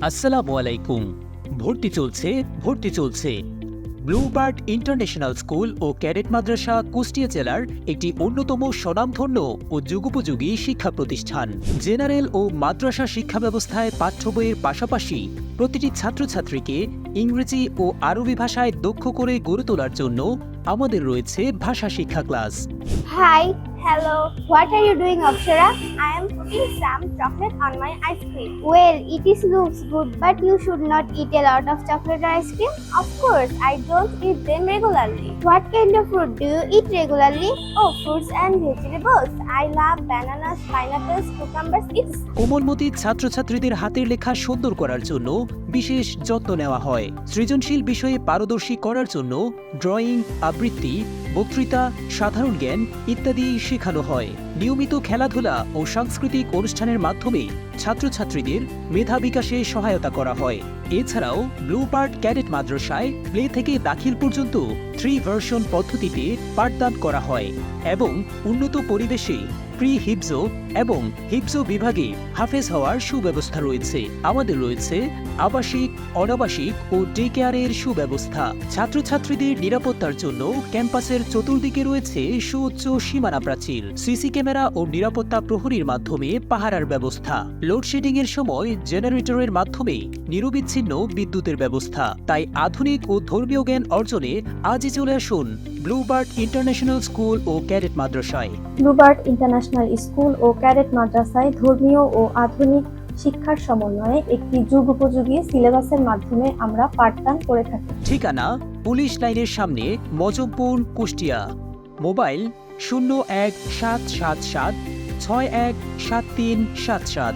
আসসালামু আলাইকুম। ভর্তি চলছে। ব্লুবার্ড ইন্টারন্যাশনাল স্কুল ও ক্যাডেট মাদ্রাসা কুষ্টিয়া জেলার একটি অন্যতম স্বনামধন্য ও যুগোপযোগী শিক্ষা প্রতিষ্ঠান। জেনারেল ও মাদ্রাসা শিক্ষা ব্যবস্থায় পাঠ্য বইয়ের পাশাপাশি প্রতিটি ছাত্রছাত্রীকে ইংরেজি ও আরবি ভাষায় দক্ষ করে গড়ে তোলার জন্য আমাদের রয়েছে ভাষা শিক্ষা class. Hi, hello. What are you doing, Akshara? I am putting some chocolate on my ice cream. Well, looks good, but you should not eat a lot of chocolate or ice cream. Of course, I don't eat them regularly. What kind of fruit do you eat regularly? Oh, fruits and vegetables. I love bananas, pineapples, cucumbers, etc. কোমলমতি ছাত্রছাত্রীদের হাতের লেখা সুন্দর করার জন্য বিশেষ যত্ন নেওয়া হয়। সৃজনশীল বিষয়ে পারদর্শী করার জন্য ড্রয়িং, আবৃত্তি, বক্তৃতা, সাধারণ জ্ঞান ইত্যাদি শেখানো হয়। নিয়মিত খেলাধুলা ও সাংস্কৃতিক অনুষ্ঠানের মাধ্যমে ছাত্রছাত্রীদের মেধা বিকাশে সহায়তা করা হয়। এছাড়াও ব্লুবার্ড ক্যাডেট মাদ্রাসায় প্লে থেকে দাখিল পর্যন্ত 3 ভার্সন পদ্ধতিতে পাঠদান করা হয় এবং উন্নত পরিবেশে প্রি হিফজো এবং হিফজো বিভাগে হাফেজ হওয়ার সুব্যবস্থা রয়েছে। আমাদের রয়েছে আবাসিক, অনাবাসিক ও ডে কেয়ারের সুব্যবস্থা। ছাত্রছাত্রীদের নিরাপত্তার জন্য ক্যাম্পাসের চতুর্দিকে রয়েছে সুউচ্চ সীমানা প্রাচীর, সিসি ক্যামেরা ও নিরাপত্তা প্রহরীর মাধ্যমে পাহারার ব্যবস্থা। লোডশেডিং এর সময় জেনারেটরের মাধ্যমে নিরবিচ্ছিন্ন বিদ্যুতের ব্যবস্থা। তাই আধুনিক ও ধর্মীয় জ্ঞান অর্জনে আজই চলে আসুন ব্লুবার্ড ইন্টারন্যাশনাল স্কুল ও ক্যাডেট মাদ্রাসায়। ব্লুবার্ড ইন্টারন্যাশনাল স্কুল ও ক্যাডেট মাদ্রাসায় ধর্মীয় ও আধুনিক শিক্ষার সমন্বয়ে একটি যুগোপযোগী সিলেবাসের মাধ্যমে আমরা পাঠদান করে থাকি। ঠিকানা পুলিশ লাইনের সামনে, মজমপুর, কুষ্টিয়া। মোবাইল 017776173777।